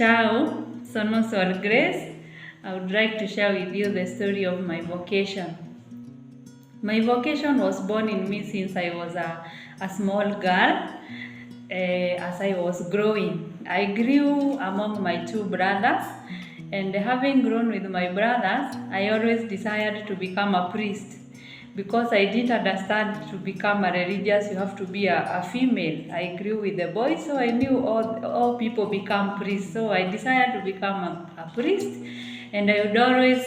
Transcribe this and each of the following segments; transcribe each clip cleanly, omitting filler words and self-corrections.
Ciao, sono Suor Grace. I would like to share with you the story of my vocation. My vocation was born in me since I was a small girl. As I was growing, I grew among my two brothers, and having grown with my brothers, I always desired to become a priest because I didn't understand to become a religious you have to be a female. I grew with the boys, so I knew all people become priests. So I decided to become a priest, and I would always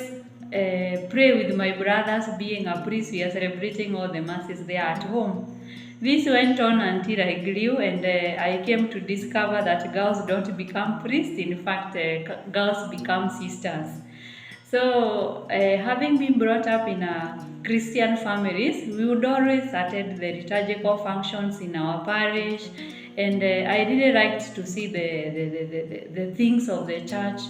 pray with my brothers. Being a priest, we are celebrating all the masses there at home. This went on until I grew, and I came to discover that girls don't become priests. In fact, girls become sisters. So, having been brought up in a Christian families, we would always attend the liturgical functions in our parish, and I really liked to see the things of the church,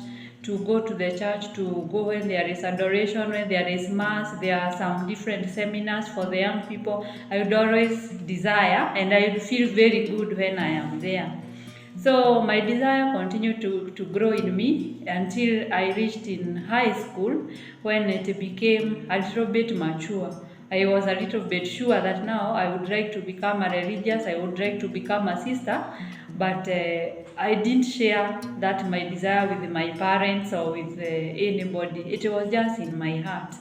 to go to the church, to go when there is adoration, when there is mass, there are some different seminars for the young people. I would always desire, and I would feel very good when I am there. So my desire continued to grow in me until I reached in high school, when it became a little bit mature. I was a little bit sure that now I would like to become a religious, I would like to become a sister, but I didn't share that my desire with my parents or with anybody. It was just in my heart.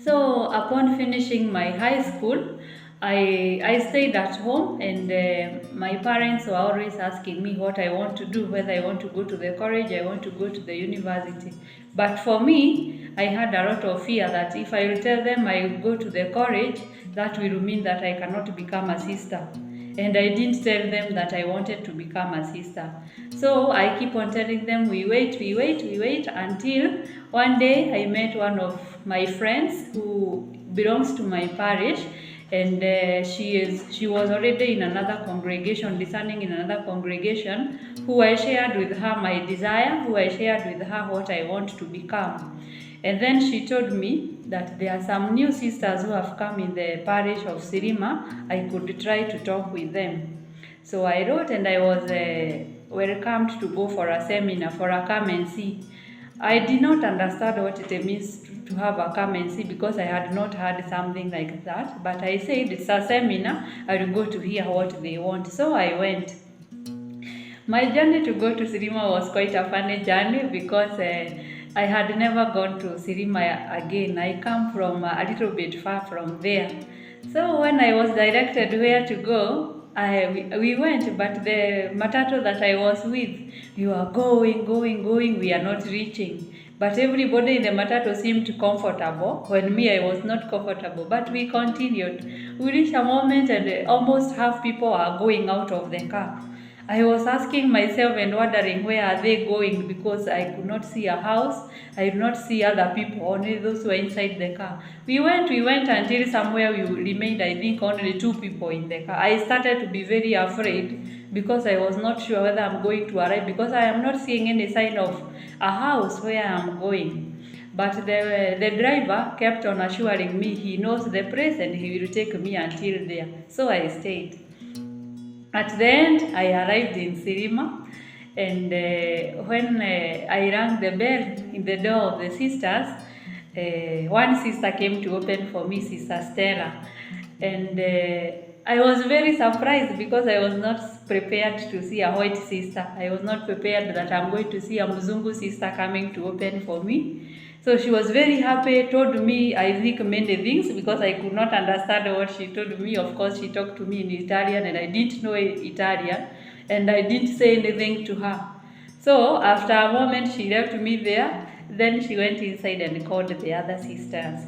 So upon finishing my high school, I stayed at home, and my parents were always asking me what I want to do, whether I want to go to the college, I want to go to the university. But for me, I had a lot of fear that if I will tell them I will go to the college, that will mean that I cannot become a sister. And I didn't tell them that I wanted to become a sister. So I keep on telling them, we wait until one day I met one of my friends who belongs to my parish, and she was already in another congregation, discerning in another congregation, who I shared with her my desire, who I shared with her what I want to become. And then she told me that there are some new sisters who have come in the parish of Sirima. I could try to talk with them. So I wrote, and I was welcomed to go for a seminar, for a come and see. I did not understand what it means to have a come and see, because I had not heard something like that. But I said, it's a seminar, I will go to hear what they want. So I went. My journey to go to Sirima was quite a funny journey, because I had never gone to Sirima again. I come from a little bit far from there. So when I was directed where to go, we went, but the matatu that I was with, we were going, we are not reaching. But everybody in the matatu seemed comfortable, when me, I was not comfortable. But we continued. We reached a moment, and almost half people are going out of the car. I was asking myself and wondering, where are they going, because I could not see a house, I did not see other people, only those who were inside the car. We went until somewhere we remained, I think, only 2 people in the car. I started to be very afraid, because I was not sure whether I'm going to arrive, because I am not seeing any sign of a house where I am going. But the driver kept on assuring me he knows the place and he will take me until there. So I stayed. At the end, I arrived in Sirima, and when I rang the bell in the door of the sisters, one sister came to open for me, Sister Stella, and I was very surprised, because I was not prepared to see a white sister. I was not prepared that I'm going to see a Mzungu sister coming to open for me. So she was very happy, told me, I think, many things, because I could not understand what she told me. Of course, she talked to me in Italian, and I didn't know Italian, and I didn't say anything to her. So after a moment, she left me there. Then she went inside and called the other sisters.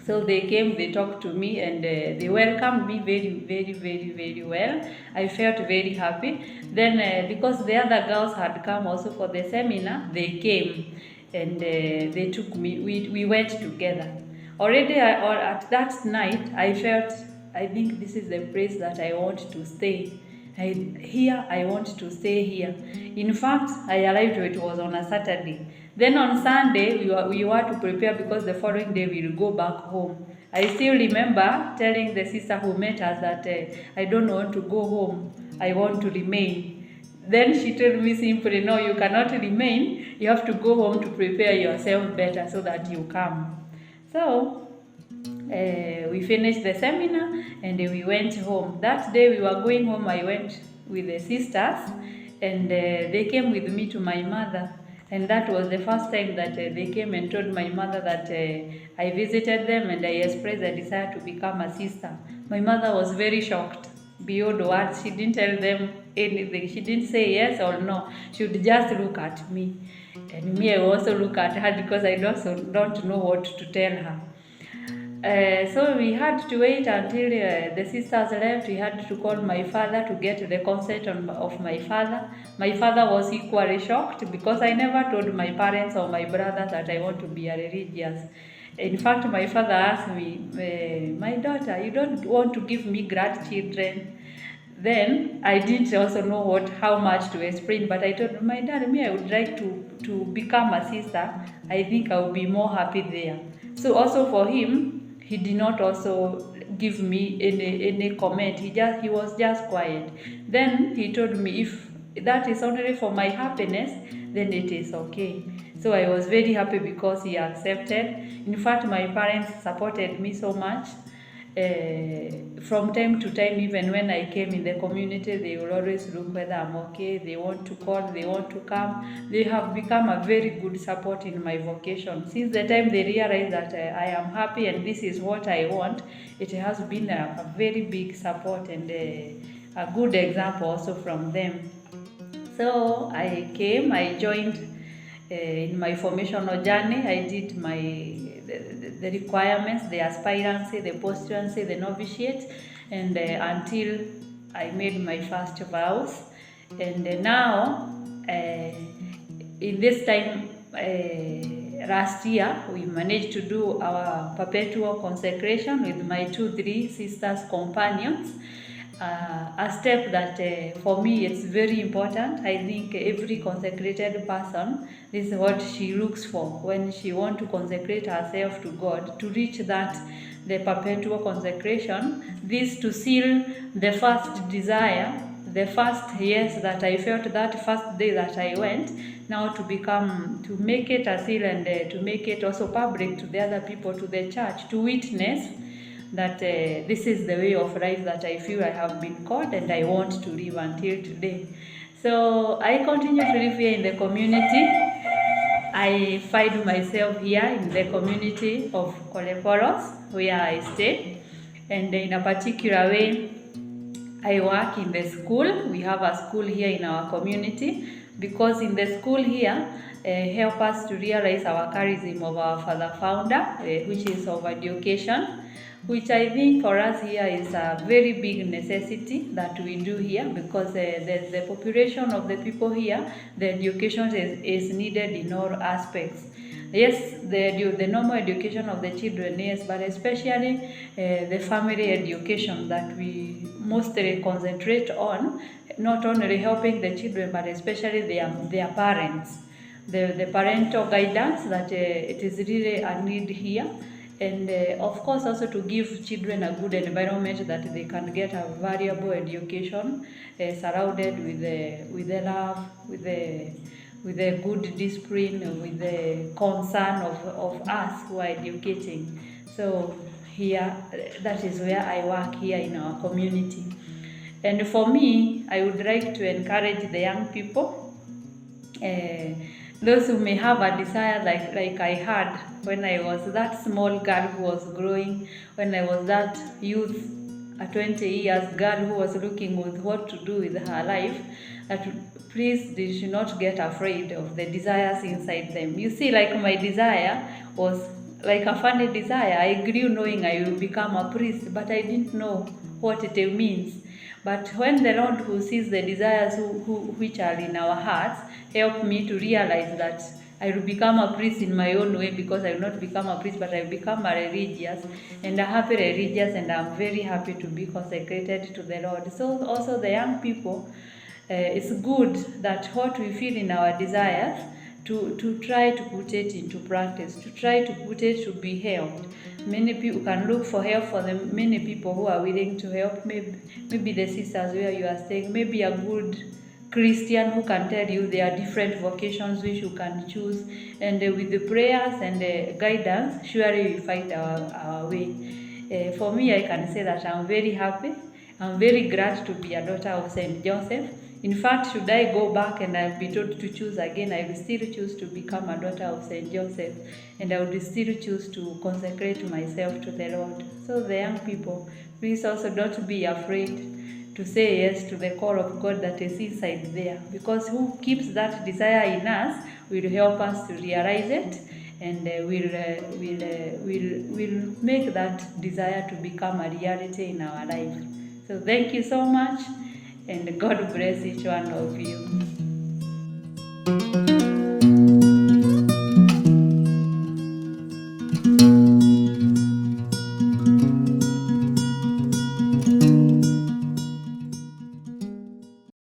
So they came, they talked to me, and they welcomed me very well. I felt very happy. Then because the other girls had come also for the seminar, they came, and they took me, we went together. Already at that night, I felt, I think this is the place that I want to stay. I want to stay here. In fact, I arrived, it was on a Saturday. Then on Sunday, we were to prepare, because the following day we will go back home. I still remember telling the sister who met us that I don't want to go home, I want to remain. Then she told me simply, no, you cannot remain. You have to go home to prepare yourself better so that you come. So we finished the seminar and we went home. That day we were going home, I went with the sisters and they came with me to my mother. And that was the first time that they came and told my mother that I visited them and I expressed a desire to become a sister. My mother was very shocked beyond words. She didn't tell them anything. She didn't say yes or no. She would just look at me. And me, I also look at her because I don't know what to tell her. So we had to wait until the sisters left. We had to call my father to get the consent of my father. My father was equally shocked because I never told my parents or my brothers that I want to be a religious. In fact, my father asked me, my daughter, you don't want to give me grandchildren? Then I didn't also know how much to explain, but I told my dad, I would like to become a sister. I think I will be more happy there. So also for him, he did not also give me any comment. He was just quiet. Then he told me, if that is only for my happiness, then it is okay. So I was very happy because he accepted. In fact, my parents supported me so much. From time to time, even when I came in the community, they will always look whether I'm okay. They want to call, they want to come. They have become a very good support in my vocation. Since the time they realized that I am happy and this is what I want, it has been a very big support and a good example also from them. So I came, I joined in my formational journey. I did the requirements, the aspirancy, the postulancy, the novitiate, and until I made my first vows. And now, in this time, last year, we managed to do our perpetual consecration with my 3 sisters companions. A step that for me it's very important. I think every consecrated person, this is what she looks for when she wants to consecrate herself to God, to reach that, the perpetual consecration, this to seal the first desire, the first yes that I felt that first day that I went, now to make it a seal and to make it also public to the other people, to the church, to witness that this is the way of life that I feel I have been called and I want to live until today. So I continue to live here in the community. I find myself here in the community of Koleporos, where I stay, and in a particular way, I work in the school. We have a school here in our community, because in the school here, help us to realize our charism of our father founder, which is of education, which I think for us here is a very big necessity that we do here, because the population of the people here, the education is needed in all aspects. Yes, the normal education of the children, yes, but especially the family education that we mostly concentrate on, not only helping the children, but especially their parents. The parental guidance, that it is really a need here. And of course also to give children a good environment that they can get a valuable education, surrounded with the love, with the good discipline, with the concern of us who are educating. So here, that is where I work here in our community. And for me, I would like to encourage the young people, those who may have a desire like I had when I was that small girl who was growing, when I was that youth, a 20 years girl who was looking with what to do with her life, that please they should not get afraid of the desires inside them. You see, like my desire was like a funny desire. I grew knowing I will become a priest, but I didn't know what it means. But when the Lord, who sees the desires which are in our hearts, helped me to realize that I will become a priest in my own way, because I will not become a priest, but I will become a religious, and a happy religious, and I'm very happy to be consecrated to the Lord. So also the young people, it's good that what we feel in our desires, to try to put it into practice, to try to put it to be helped. Many people can look for help for them. Many people who are willing to help, maybe the sisters where you are staying, maybe a good Christian who can tell you there are different vocations which you can choose, and with the prayers and guidance, surely we find our way. For me, I can say that I'm very happy. I'm very glad to be a daughter of Saint Joseph. In fact, should I go back and I'll be told to choose again, I will still choose to become a daughter of Saint Joseph, and I would still choose to consecrate myself to the Lord. So the young people, please also don't be afraid to say yes to the call of God that is inside there, because who keeps that desire in us will help us to realize it, and will make that desire to become a reality in our life. So thank you so much, and God bless each one of you.